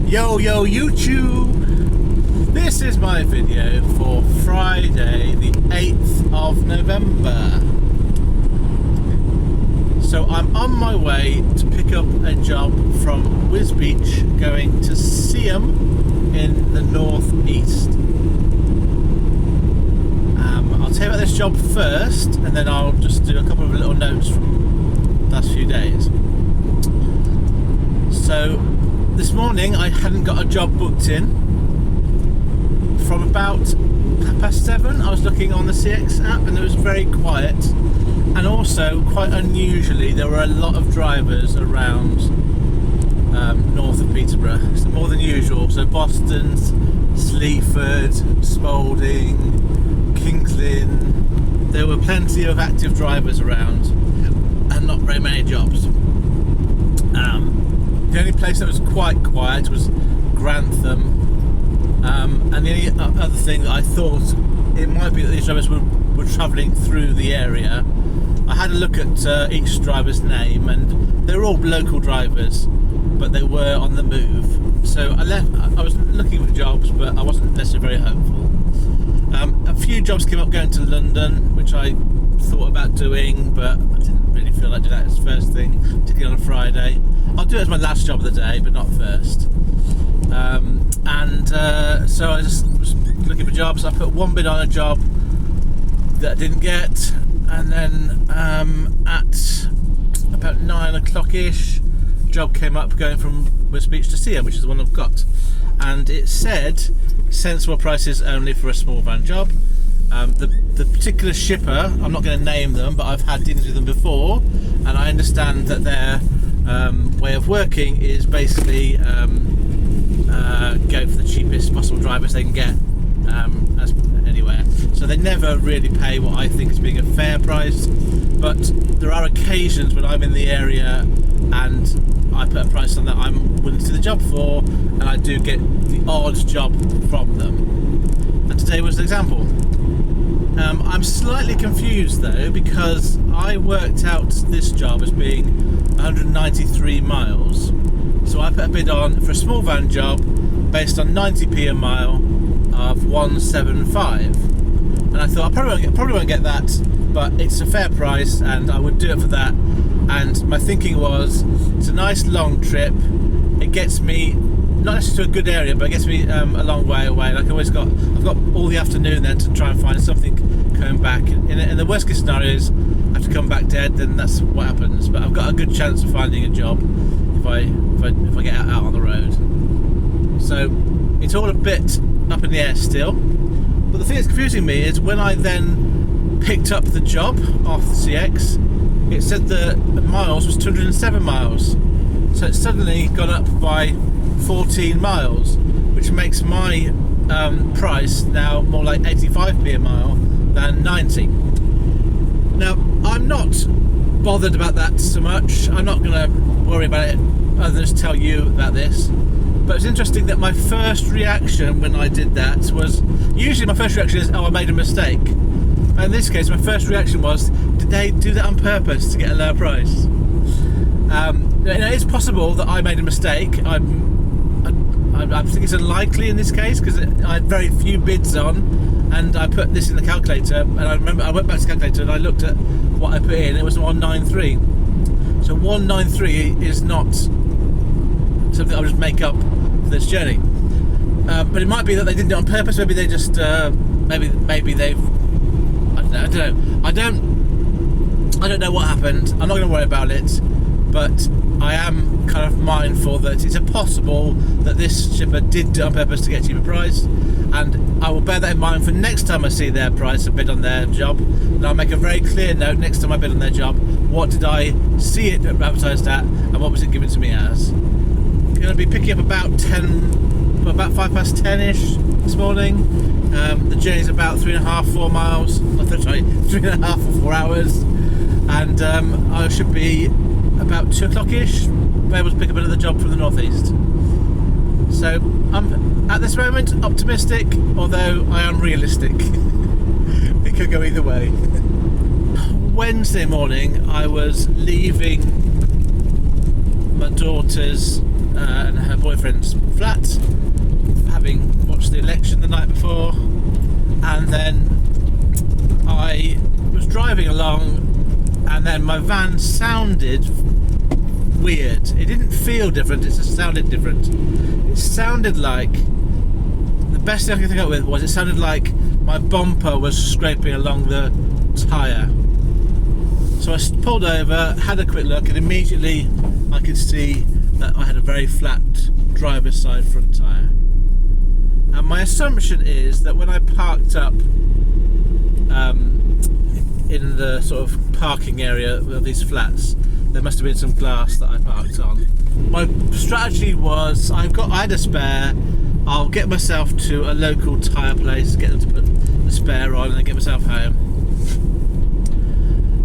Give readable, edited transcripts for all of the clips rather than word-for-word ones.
Yo YouTube! This is my video for Friday the 8th of November. So I'm on my way to pick up a job from Beach going to Seaham in the northeast. I'll tell you about this job first and then I'll just do a couple of little notes from the last few days. So this morning I hadn't got a job booked in. From about 7:30 I was looking on the CX app and it was very quiet, and also quite unusually there were a lot of drivers around north of Peterborough, so more than usual. So Boston, Sleaford, Spalding, Kings Lynn, there were plenty of active drivers around and not very many jobs. The only place that was quite quiet was Grantham. And the only other thing that I thought it might be that these drivers were travelling through the area. I had a look at each driver's name and they were all local drivers, but they were on the move. So I was looking for jobs, but I wasn't necessarily very hopeful. A few jobs came up going to London, which I thought about doing, but I didn't really feel like doing that as first thing, particularly on a Friday. I'll do it as my last job of the day, but not first. So I just was looking for jobs. I put one bid on a job that I didn't get, and then at about 9 o'clock-ish, job came up going from Beach to Seaham, which is the one I've got, and it said sensible prices only for a small van job. The particular shipper, I'm not going to name them, but I've had dealings with them before, and I understand that their way of working is basically go for the cheapest possible drivers they can get as anywhere. So they never really pay what I think is being a fair price, but there are occasions when I'm in the area and I put a price on that I'm willing to do the job for, and I do get the odd job from them. And today was an example. I'm slightly confused though, because I worked out this job as being 193 miles. So I put a bid on for a small van job based on 90p a mile of 175. And I thought I probably won't get that, but it's a fair price and I would do it for that. And my thinking was, it's a nice long trip. It gets me not necessarily to a good area, but it gets me a long way away. Like I've got all the afternoon then to try and find something coming back. In the worst case scenario is I have to come back dead, then that's what happens. But I've got a good chance of finding a job if I get out on the road. So it's all a bit up in the air still. But the thing that's confusing me is when I then picked up the job off the CX, it said the miles was 207 miles. So it's suddenly gone up by 14 miles, which makes my price now more like 85p a mile than 90. Now, I'm not bothered about that so much. I'm not going to worry about it other than just tell you about this. But it's interesting that my first reaction when I did that was, usually my first reaction is, oh, I made a mistake. But in this case, my first reaction was, did they do that on purpose to get a lower price? It's possible that I made a mistake. I think it's unlikely in this case because I had very few bids on, and I put this in the calculator, and I remember I went back to the calculator and I looked at what I put in. It was 193. So 193 is not something I'll just make up for this journey. But it might be that they didn't do it on purpose. Maybe they just maybe they've I don't know what happened. I'm not going to worry about it, but I am kind of mindful that it's possible that this shipper did do it on purpose to get a cheaper price, and I will bear that in mind for next time I see their price and bid on their job. And I'll make a very clear note next time I bid on their job, what did I see it advertised at and what was it given to me as. I'm going to be picking up about 10ish this morning. The journey is about 3.5-4 miles, 3.5 or 4 hours, and I should be about 2 o'clock-ish able to pick up another job from the northeast. So I'm at this moment optimistic, although I am realistic. It could go either way. Wednesday morning I was leaving my daughter's and her boyfriend's flat, having watched the election the night before, and then I was driving along, and then my van sounded weird. It didn't feel different, it just sounded different. It sounded like, the best thing I could think up with was, it sounded like my bumper was scraping along the tyre. So I pulled over, had a quick look, and immediately I could see that I had a very flat driver's side front tyre. And my assumption is that when I parked up in the sort of parking area of these flats, there must have been some glass that I parked on. My strategy was, I had a spare, I'll get myself to a local tyre place, get them to put the spare on, and then get myself home.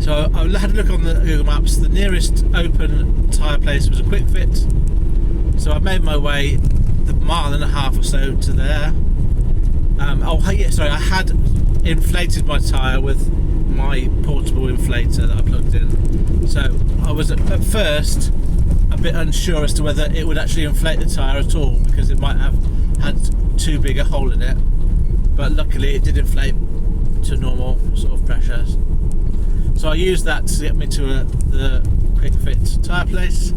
So I had a look on the Google Maps. The nearest open tyre place was a Quick Fit. So I made my way the mile and a half or so to there. I had inflated my tyre with my portable inflator that I plugged in. So I was at first a bit unsure as to whether it would actually inflate the tyre at all, because it might have had too big a hole in it. But luckily it did inflate to normal sort of pressure. So I used that to get me to the Quick Fit tyre place.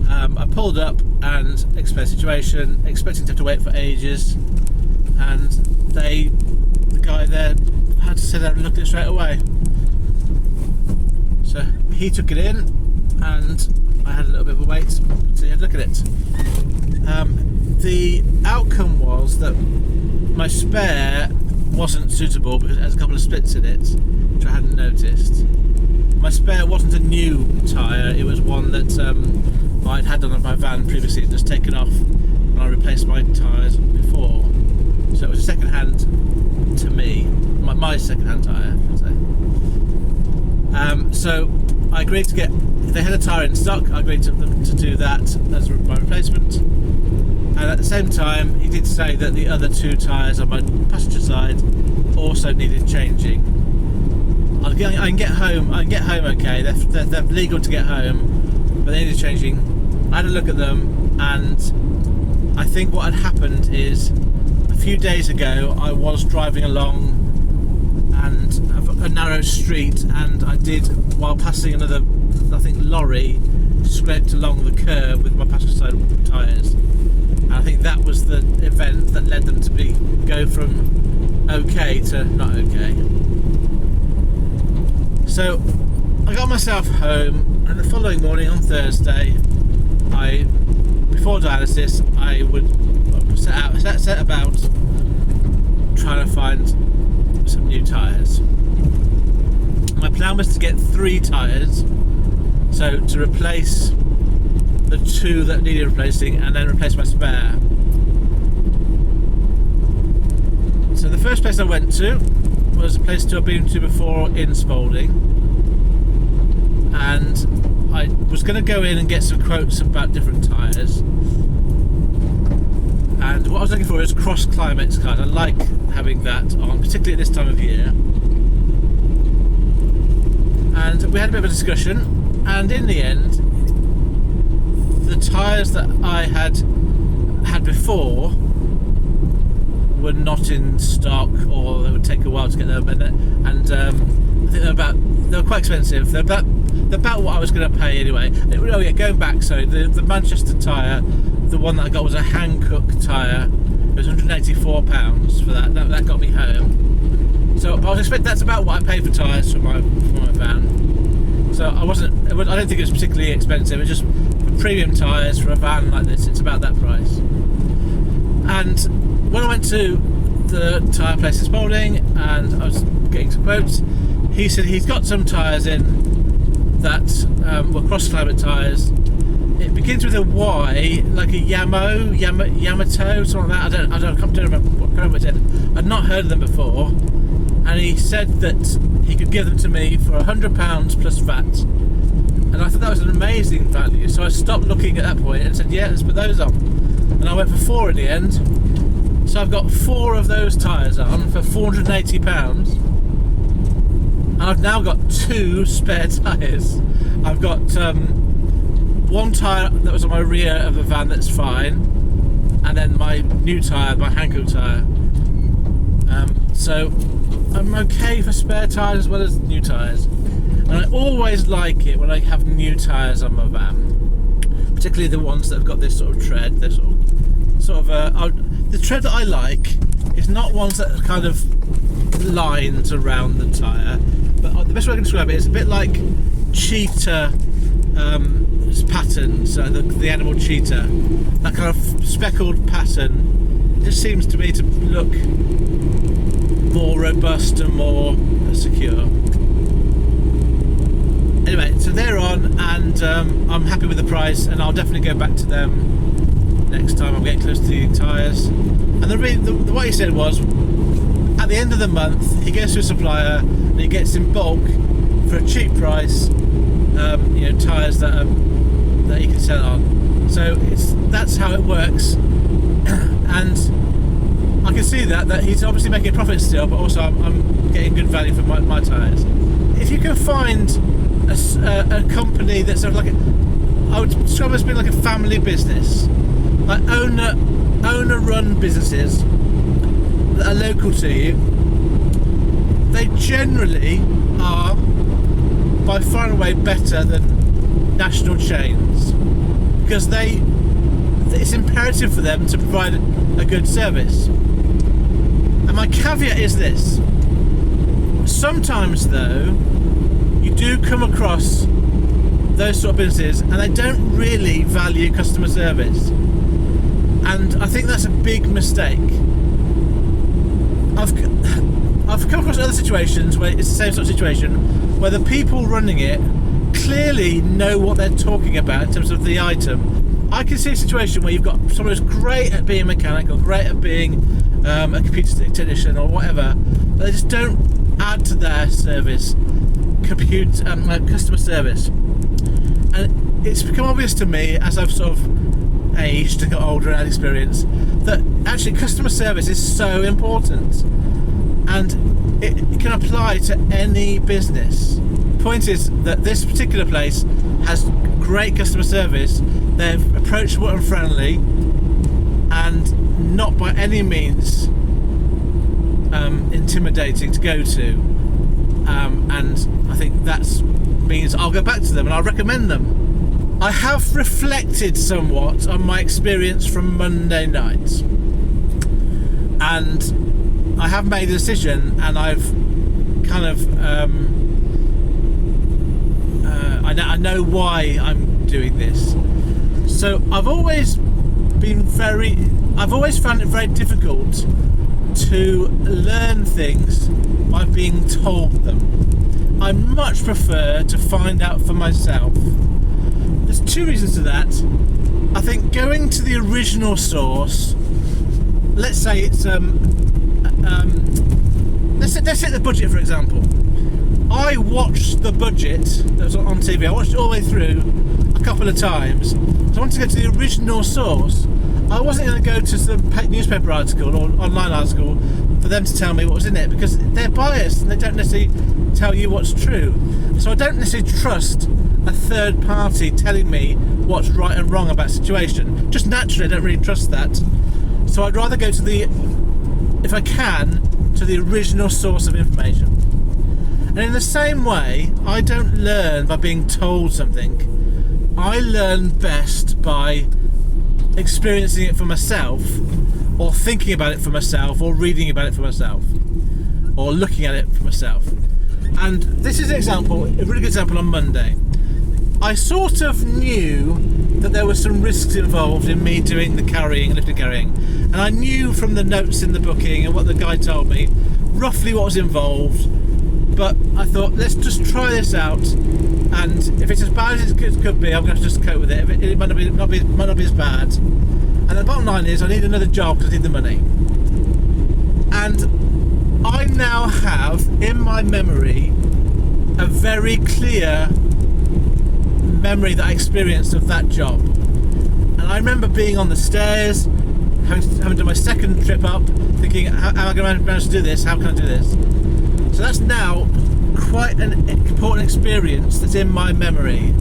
I pulled up and explained the situation, expecting to have to wait for ages, and the guy there had to sit down and look at it straight away. So he took it in, and I had a little bit of a wait to have a look at it. The outcome was that my spare wasn't suitable because it has a couple of splits in it, which I hadn't noticed. My spare wasn't a new tyre, it was one that I'd had on my van previously, just taken off when I replaced my tyres before. So it was a second hand to me, my second hand tyre, I'd say. So I agreed to if they had a tyre in stock, I agreed to do that as my replacement. And at the same time, he did say that the other two tyres on my passenger side also needed changing. I can get home okay, they're legal to get home, but they needed changing. I had a look at them, and I think what had happened is, a few days ago I was driving along and a narrow street, and I did, while passing another, I think, lorry, scraped along the curb with my passenger side tyres. And I think that was the event that led them to go from okay to not okay. So I got myself home, and the following morning on Thursday, before dialysis, I would set about trying to find some new tyres. My plan was to get 3 tyres, so to replace the 2 that needed replacing, and then replace my spare. So the first place I went to was a place I've been to before in Spalding, and I was going to go in and get some quotes about different tyres. And what I was looking for is cross climates card. I like having that on, particularly at this time of year. And we had a bit of a discussion, and in the end, the tyres that I had before were not in stock, or they would take a while to get them, and I think they were quite expensive. They're about what I was going to pay anyway. Oh yeah, going back, so the Manchester tyre, the one that I got was a Hankook tyre. It was £184 for that. That got me home. So I was expecting, that's about what I paid for tyres for my van. So I don't think it was particularly expensive. It's just for premium tyres for a van like this, it's about that price. And when I went to the tyre place in Spalding and I was getting some quotes, he said he's got some tyres in that were cross climate tyres. It begins with a Y, like a Yamato, something like that. I can't remember what it said. I'd not heard of them before, and he said that he could give them to me for £100 plus VAT. And I thought that was an amazing value, so I stopped looking at that point and said, yeah, let's put those on. And I went for 4 in the end. So I've got 4 of those tyres on for £480. And I've now got 2 spare tyres. I've got one tyre that was on my rear of the van that's fine, and then my new tyre, my Hankook tyre. So I'm okay for spare tyres as well as new tyres, and I always like it when I have new tyres on my van, particularly the ones that have got this sort of tread. They're the tread that I like is not ones that are kind of lines around the tyre, but the best way I can describe it is a bit like cheetah patterns, the animal cheetah, that kind of speckled pattern. It just seems to me to look more robust and more secure. Anyway, so they're on, and I'm happy with the price, and I'll definitely go back to them next time I'm getting close to the tyres. And what he said was, at the end of the month, he goes to a supplier and he gets in bulk for a cheap price, tyres that he can sell on. So that's how it works, and I can see that he's obviously making a profit still, but also I'm getting good value for my tyres. If you can find a company that's sort of like I would describe it as being like a family business, like owner-run businesses that are local to you, they generally are by far and away better than national chains, because it's imperative for them to provide a good service. And my caveat is this: sometimes though, you do come across those sort of businesses and they don't really value customer service, and I think that's a big mistake. I've come across other situations where it's the same sort of situation, where the people running it clearly know what they're talking about in terms of the item. I can see a situation where you've got someone who's great at being a mechanic or great at being a computer technician or whatever, but they just don't add to their service customer service. And it's become obvious to me as I've sort of aged and got older and had experience that actually customer service is so important, and it can apply to any business. The point is that this particular place has great customer service. They're approachable and friendly, and not by any means intimidating to go to, and I think that means I'll go back to them and I'll recommend them. I have reflected somewhat on my experience from Monday night, and I have made a decision, and I've kind of I know why I'm doing this. So I've always found it very difficult to learn things by being told them. I much prefer to find out for myself. There's two reasons to that. I think going to the original source, let's say it's let's take the budget for example. I watched the budget that was on TV. I watched it all the way through a couple of times. So I wanted to go to the original source. I wasn't going to go to some newspaper article or online article for them to tell me what was in it, because they're biased and they don't necessarily tell you what's true. So I don't necessarily trust a third party telling me what's right and wrong about a situation. Just naturally, I don't really trust that. So I'd rather go to if I can, to the original source of information. And in the same way, I don't learn by being told something. I learn best by experiencing it for myself, or thinking about it for myself, or reading about it for myself, or looking at it for myself. And this is an example, a really good example on Monday. I sort of knew that there were some risks involved in me doing the lifting carrying, and I knew from the notes in the booking and what the guy told me roughly what was involved. But I thought, let's just try this out, and if it's as bad as it could be, I'm going to just cope with it. It might not be as bad. And the bottom line is, I need another job because I need the money. And I now have in my memory a very clear memory that I experienced of that job. And I remember being on the stairs, having done my second trip up, thinking, how am I going to manage to do this? How can I do this? So that's now quite an important experience that's in my memory.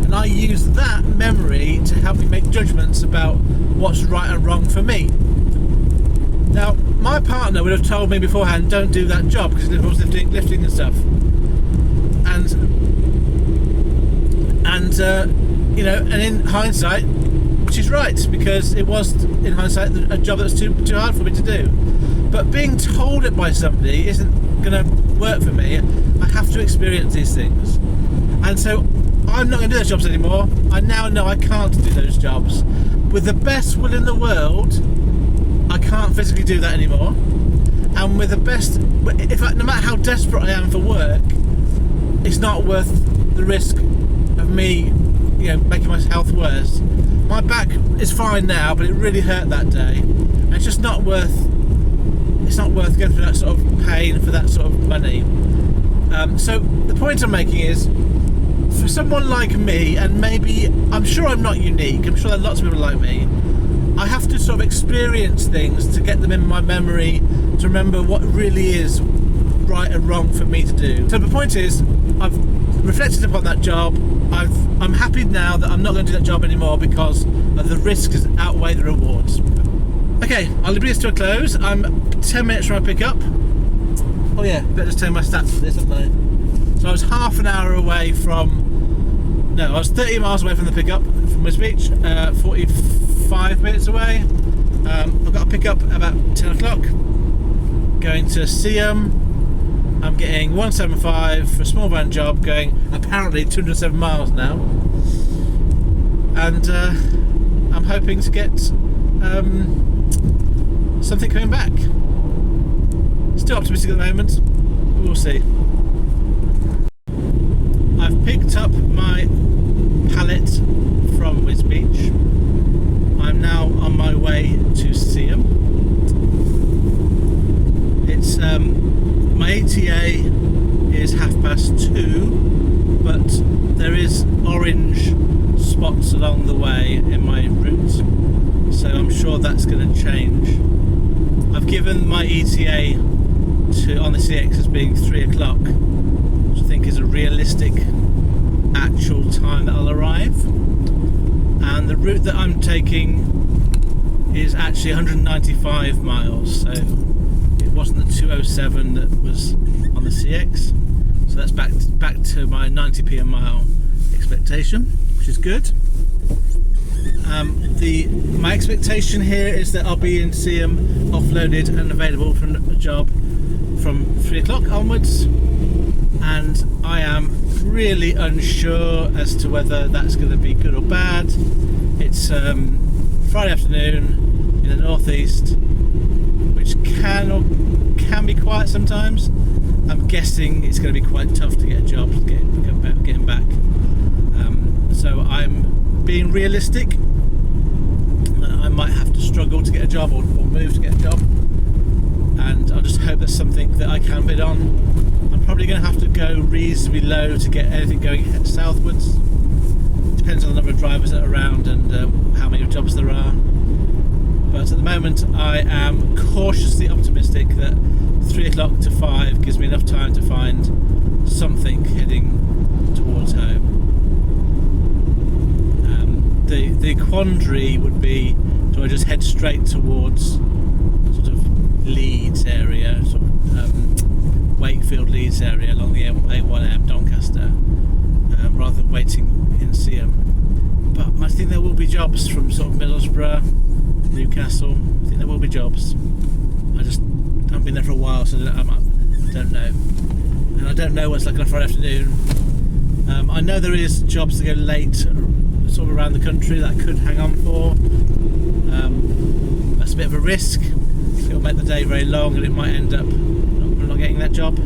and I use that memory to help me make judgments about what's right and wrong for me. Now, my partner would have told me beforehand, don't do that job, because it was lifting and stuff. And in hindsight, she's right, because it was, in hindsight, a job that was too hard for me to do. But being told it by somebody isn't going to work for me. I have to experience these things. And so I'm not going to do those jobs anymore. I now know I can't do those jobs. With the best will in the world, I can't physically do that anymore. And with the best, no matter how desperate I am for work, it's not worth the risk of me, making my health worse. My back is fine now, but it really hurt that day. And it's just not worth. It's not worth going through that sort of pain for that sort of money. So the point I'm making is, for someone like me, and maybe I'm sure I'm not unique. I'm sure there are lots of people like me. I have to sort of experience things to get them in my memory, to remember what really is right and wrong for me to do. So the point is, I've reflected upon that job. I'm happy now that I'm not going to do that job anymore because the risks outweigh the rewards. Okay, I'll bring this to a close. I'm 10 minutes from my pickup. Oh yeah, better just tell my stats for this, haven't I? So I was half an hour away I was 30 miles away from the pickup from Wisbech, 45 minutes away. I've got a pickup about 10 o'clock, going to Seaham. I'm getting 175 for a small van job, going apparently 207 miles now. And I'm hoping to get something coming back. Still optimistic at the moment, we'll see. I've picked up my pallet from Wisbech. I'm now on my way to Seaham. It's my ETA is 2:30, but there is orange spots along the way in my route, so I'm sure that's going to change. I've given my ETA on the CX as being 3 o'clock, which I think is a realistic actual time that I'll arrive. And the route that I'm taking is actually 195 miles, so it wasn't the 207 that was on the CX. So that's back to my 90p a mile expectation, which is good. My expectation here is that I'll be in Seaham, offloaded and available for a job from 3 o'clock onwards, and I am really unsure as to whether that's going to be good or bad. It's Friday afternoon in the northeast, which can be quiet sometimes. I'm guessing it's going to be quite tough to get a job, getting back. So I'm being realistic. I might have to struggle to get a job or move to get a job, and I'll just hope there's something that I can bid on. I'm probably going to have to go reasonably low to get anything going southwards. Depends on the number of drivers that are around and how many jobs there are. But at the moment I am cautiously optimistic that 3 o'clock to 5 gives me enough time to find something heading towards home. The quandary would be, do I just head straight towards sort of Leeds area, sort of Wakefield Leeds area along the A1M Doncaster, rather than waiting in Seaham? But I think there will be jobs from sort of Middlesbrough, Newcastle. I think there will be jobs. I just haven't been there for a while, so I don't know. And I don't know what it's like on a Friday afternoon. I know there is jobs that go late, sort of around the country, that I could hang on for. That's a bit of a risk. It'll make the day very long, and it might end up not getting that job.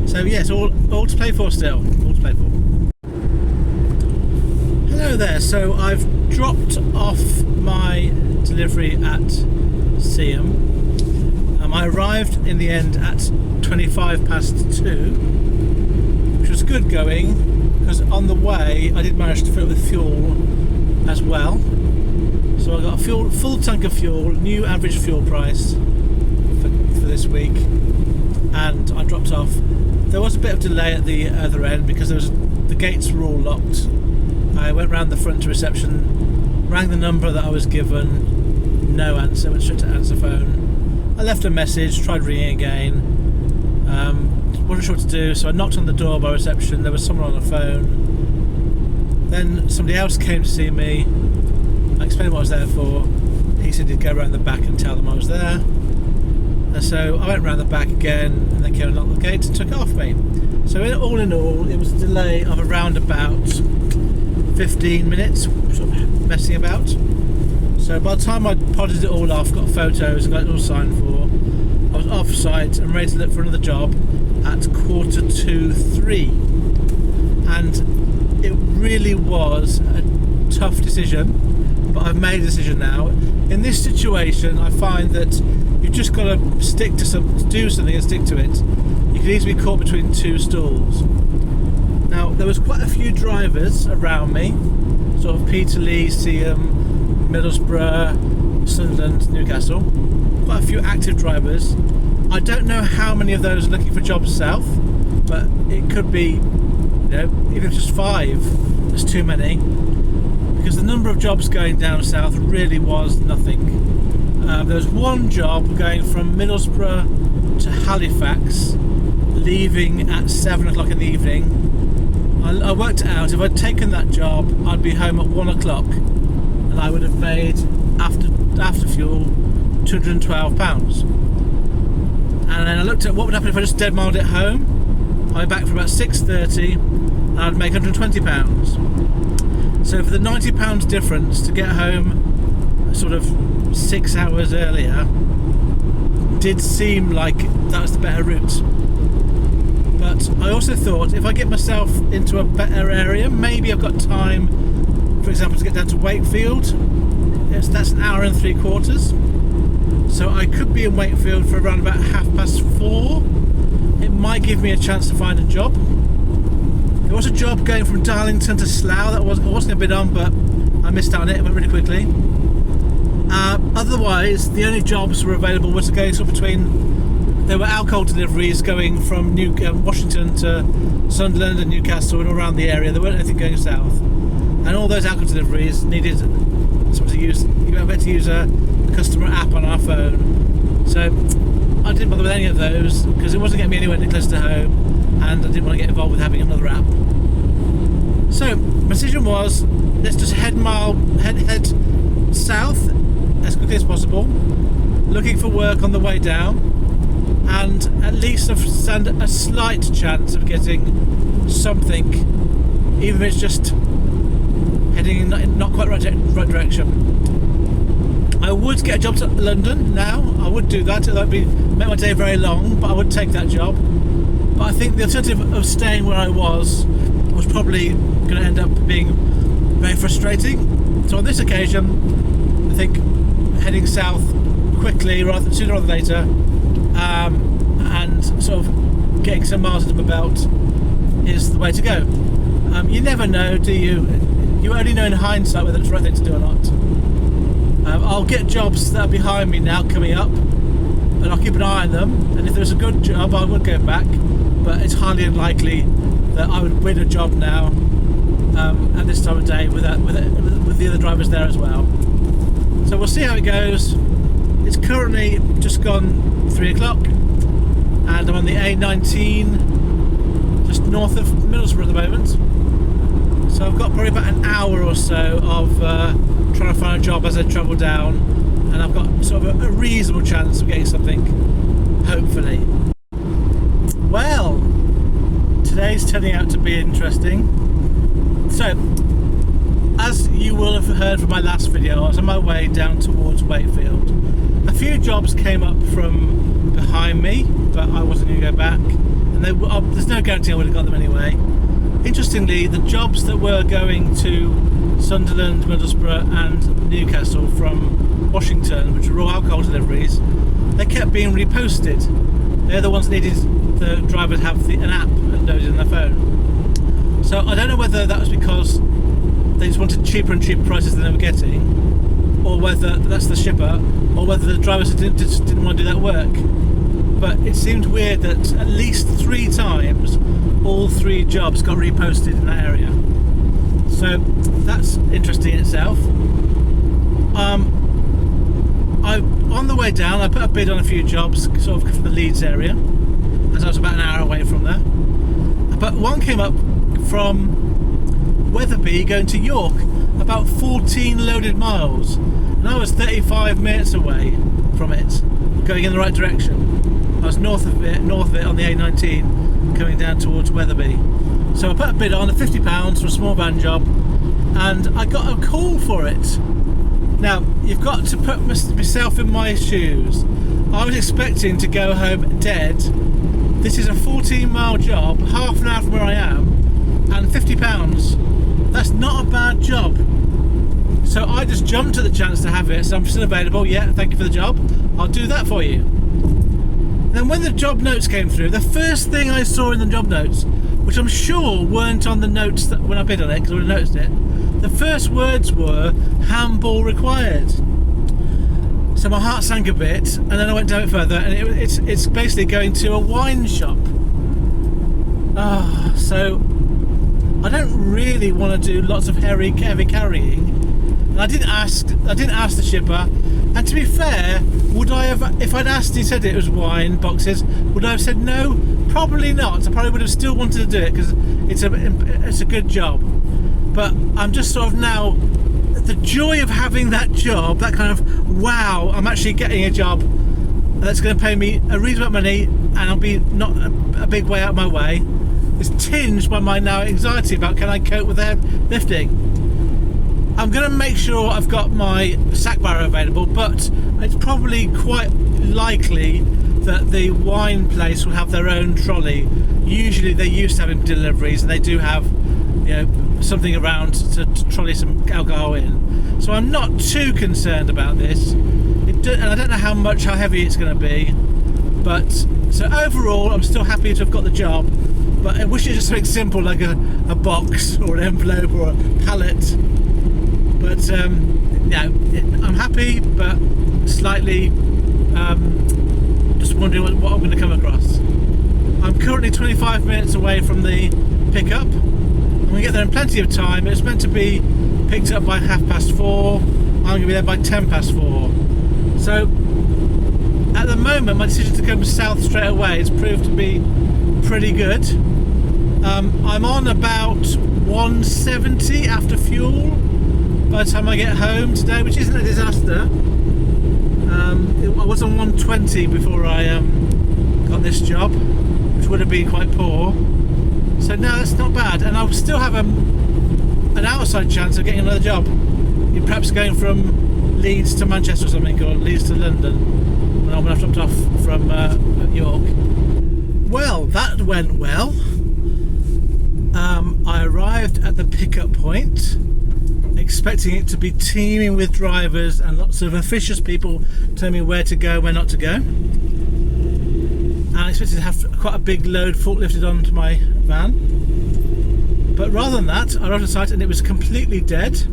So yes, all to play for still. All to play for. Hello there. So I've dropped off my delivery at Seaham. I arrived in the end at 25 past 2, which was good going, because on the way I did manage to fill it with fuel as well. So I got a full tank of fuel, new average fuel price for this week, and I dropped off. There was a bit of delay at the other end because the gates were all locked I went round the front to reception, rang the number that I was given, no answer, went straight to answer phone. I left a message, tried ringing again, wasn't sure what to do, so I knocked on the door by reception. There was someone on the phone. Then somebody else came to see me. I explained what I was there for. He said he'd go around the back and tell them I was there. And so I went round the back again, and they came and knocked the gate and took it off me. So all in all, it was a delay of around about 15 minutes, sort of messing about. So by the time I potted it all off, got photos, got it all signed for, I was off site and ready to look for another job at 2:45. And it really was a tough decision, but I've made a decision now. In this situation, I find that you've just got to do something and stick to it. You could easily be caught between two stools. Now, there was quite a few drivers around me, sort of Peterlee, Seaham, Middlesbrough, Sunderland, Newcastle. Quite a few active drivers. I don't know how many of those are looking for jobs south, but it could be, even if just 5, there's too many. Because the number of jobs going down south really was nothing. There was one job going from Middlesbrough to Halifax, leaving at 7 o'clock in the evening. I worked it out. If I'd taken that job, I'd be home at 1 o'clock, and I would have made, after fuel, £212. And then I looked at what would happen if I just dead miled it home. I'd be back for about 6:30, and I'd make £120. So for the £90 difference to get home sort of 6 hours earlier, did seem like that was the better route. But I also thought if I get myself into a better area, maybe I've got time, for example, to get down to Wakefield. That's an hour and 3/4. So I could be in Wakefield for around about 4:30. It might give me a chance to find a job. There was a job going from Darlington to Slough that I wasn't going to bid on, but I missed out on it. It went really quickly. Otherwise, the only jobs were available was going sort of between. There were alcohol deliveries going from Washington to Sunderland and Newcastle and all around the area. There weren't anything going south, and all those alcohol deliveries needed someone to use. You were to use a customer app on our phone. So I didn't bother with any of those because it wasn't getting me anywhere close to home, and I didn't want to get involved with having another app. So my decision was, let's just head south as quickly as possible, looking for work on the way down, and at least stand a slight chance of getting something, even if it's just heading in not quite right direction. I would get a job to London now. I would do that. It would make my day very long, but I would take that job. But I think the alternative of staying where I was probably going to end up being very frustrating. So on this occasion, I think heading south quickly, sooner rather than later, and sort of getting some miles under my belt is the way to go. You never know, do you? You only know in hindsight whether it's the right thing to do or not. I'll get jobs that are behind me now coming up, and I'll keep an eye on them, and if there's a good job I would go back, but it's highly unlikely that I would win a job now at this time of day with the other drivers there as well. So we'll see how it goes. It's currently just gone 3 o'clock, and I'm on the A19 just north of Middlesbrough at the moment. So I've got probably about an hour or so of trying to find a job as I travel down, and I've got sort of a reasonable chance of getting something, hopefully. Well, today's turning out to be interesting. So, as you will have heard from my last video, I was on my way down towards Wakefield. A few jobs came up from behind me, but I wasn't going to go back, and there's no guarantee I would have got them anyway. Interestingly, the jobs that were going to Sunderland, Middlesbrough and Newcastle from Washington, which were all alcohol deliveries, they kept being reposted. They're the ones that needed the driver to have an app loaded in their phone. So I don't know whether that was because they just wanted cheaper and cheaper prices than they were getting, or whether that's the shipper, or whether the drivers just didn't want to do that work. But it seemed weird that at least 3 times all 3 jobs got reposted in that area. So that's interesting in itself. On the way down, I put a bid on a few jobs, sort of from the Leeds area, as I was about an hour away from there. But one came up from Wetherby going to York, about 14 loaded miles, and I was 35 minutes away from it, going in the right direction. I was north of it on the A19, coming down towards Wetherby. So I put a bid on £50 for a small van job, and I got a call for it. Now, you've got to put myself in my shoes. I was expecting to go home dead. This is a 14-mile job, half an hour from where I am, and £50. That's not a bad job. So I just jumped at the chance to have it. So I'm still available. Yeah, thank you for the job. I'll do that for you. Then when the job notes came through, the first thing I saw in the job notes, which I'm sure weren't on the notes that when I bid on it, because I would have noticed it, the first words were handball required. So my heart sank a bit, and then I went down a bit further, and it's basically going to a wine shop. So I don't really want to do lots of heavy carrying, and I didn't ask the shipper. And to be fair, would I have, if I'd asked, he said it was wine boxes, would I have said no? Probably not. I probably would have still wanted to do it because it's a good job. But I'm just sort of now, the joy of having that job, that kind of, wow, I'm actually getting a job that's going to pay me a reasonable amount of money and I'll be not a big way out of my way, is tinged by my now anxiety about can I cope with the lifting. I'm going to make sure I've got my sack barrow available, but it's probably quite likely that the wine place will have their own trolley. Usually they used to having deliveries, and they do have, you know, something around to trolley some alcohol in. So I'm not too concerned about this. And I don't know how heavy it's going to be. But so overall, I'm still happy to have got the job. But I wish it was just something simple like a box or an envelope or a pallet. But I'm happy, but slightly just wondering what I'm going to come across. I'm currently 25 minutes away from the pickup. I'm going to get there in plenty of time. It's meant to be picked up by 4:30. I'm going to be there by 4:10. So at the moment, my decision to come south straight away has proved to be pretty good. I'm on about 170 after fuel by the time I get home today, which isn't a disaster. I was on 120 before I got this job, which would have been quite poor. So no, that's not bad, and I'll still have an outside chance of getting another job. Perhaps going from Leeds to Manchester or something, or Leeds to London, when I've dropped off from York. Well, that went well. I arrived at the pickup point, expecting it to be teeming with drivers and lots of officious people telling me where to go, where not to go. And I expected to have quite a big load forklifted onto my van. But rather than that, I arrived at site and it was completely dead.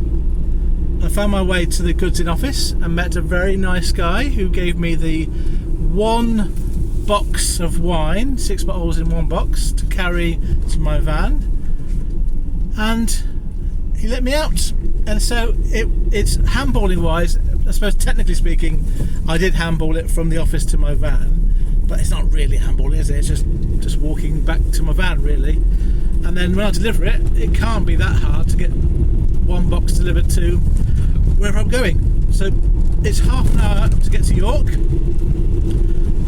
I found my way to the goods in office and met a very nice guy who gave me the one box of wine, 6 bottles in one box, to carry to my van. And he let me out. And so it's handballing wise, I suppose technically speaking, I did handball it from the office to my van, but it's not really handballing, is it? It's just walking back to my van, really. And then when I deliver it, it can't be that hard to get one box delivered to wherever I'm going. So it's half an hour to get to York.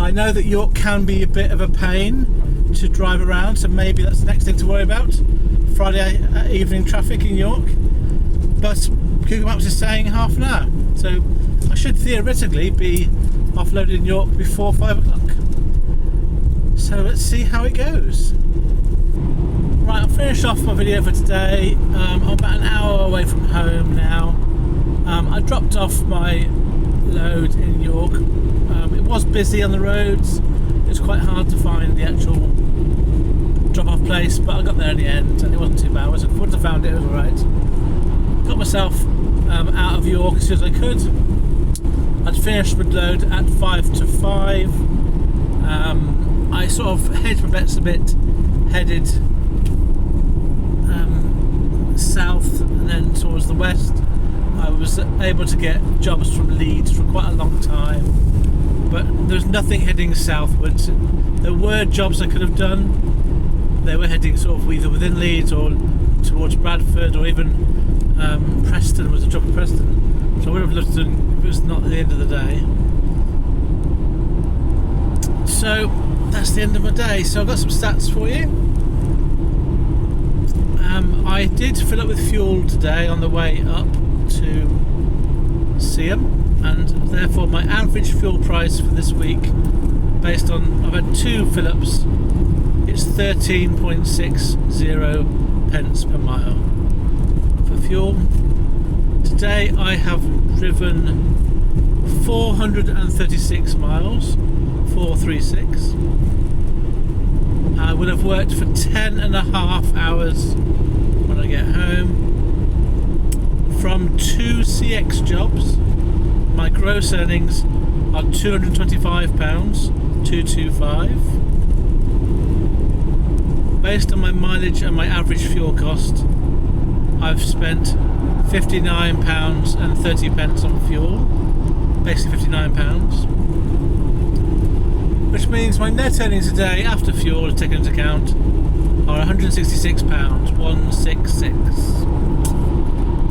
I know that York can be a bit of a pain to drive around, so maybe that's the next thing to worry about. Friday evening traffic in York. But Google Maps is saying half an hour, so I should theoretically be offloaded in York before 5 o'clock. So let's see how it goes. Right, I'll finish off my video for today. I'm about an hour away from home now. I dropped off my load in York. It was busy on the roads. It was quite hard to find the actual drop-off place, but I got there in the end and it wasn't too bad. Once I found it, it was alright. Got myself out of York as soon as I could. I'd finished my load at 5:05. I sort of hedged my bets a bit, headed south and then towards the west, I was able to get jobs from Leeds for quite a long time, but there's nothing heading southwards. There were jobs I could have done. They were heading sort of either within Leeds or towards Bradford, or even Preston was a job in Preston, so I would have looked at it if it was not at the end of the day. So that's the end of my day. So I've got some stats for you. I did fill up with fuel today on the way up to Seaham, and therefore my average fuel price for this week, based on, I've had 2 fill-ups, it's 13.60 pence per mile for fuel. Today I have driven 436 miles, 436. I will have worked for 10.5 hours when I get home. From 2 CX jobs, my gross earnings are £225, 225. Based on my mileage and my average fuel cost, I've spent £59.30 on fuel, basically £59, which means my net earnings today after fuel taken into account are £166, 166,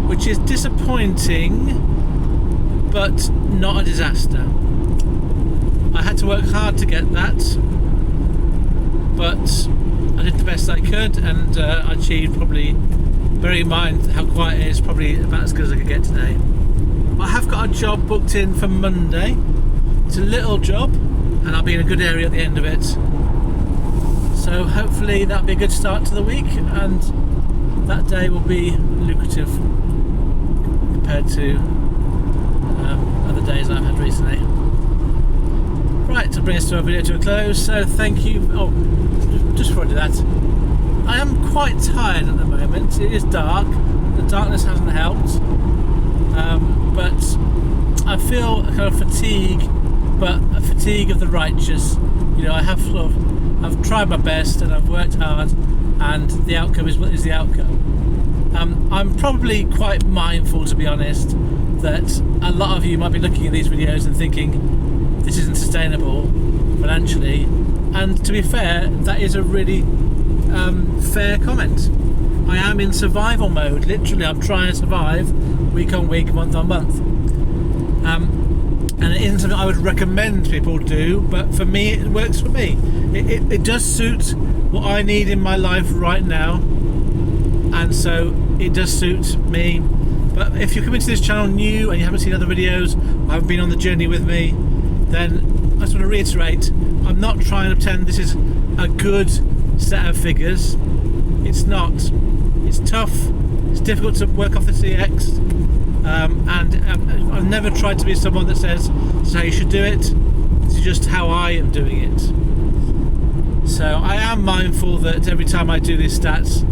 which is disappointing but not a disaster. I had to work hard to get that, but I did the best I could, and I achieved, probably, bearing in mind how quiet it is, probably about as good as I could get today. I have got a job booked in for Monday. It's a little job, and I'll be in a good area at the end of it. So hopefully that'll be a good start to the week, and that day will be lucrative compared to other days I've had recently. Right, to bring us to our video to a close, so thank you. Oh, just before I do that, I am quite tired at the moment. It is dark, the darkness hasn't helped, but I feel a kind of fatigue, but a fatigue of the righteous. You know, I have I've tried my best and I've worked hard, and the outcome is what is the outcome. I'm probably quite mindful, to be honest, that a lot of you might be looking at these videos and thinking this isn't sustainable financially, and to be fair, that is a really fair comment. I am in survival mode. Literally, I'm trying to survive week on week, month on month, and it isn't something I would recommend people do, but for me it works for me. It does suit what I need in my life right now, and so it does suit me. But if you're coming to this channel new and you haven't seen other videos, or haven't been on the journey with me, then I just want to reiterate, I'm not trying to pretend this is a good set of figures. It's not. It's tough, it's difficult to work off the CX, and I've never tried to be someone that says this is how you should do it. This is just how I am doing it. So I am mindful that every time I do these stats,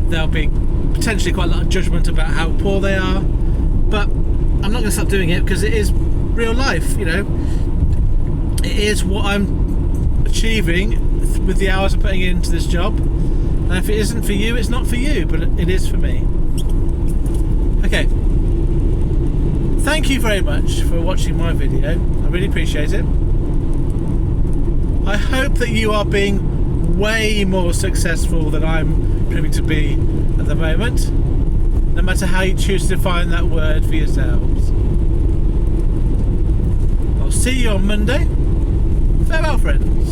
there'll be potentially quite a lot of judgment about how poor they are, but I'm not going to stop doing it because it is real life, you know. It is what I'm achieving with the hours I'm putting into this job, and if it isn't for you, it's not for you, but it is for me. Okay, thank you very much for watching my video. I really appreciate it. I hope that you are being way more successful than I'm proving to be at the moment, no matter how you choose to define that word for yourselves. I'll see you on Monday. Farewell, friends.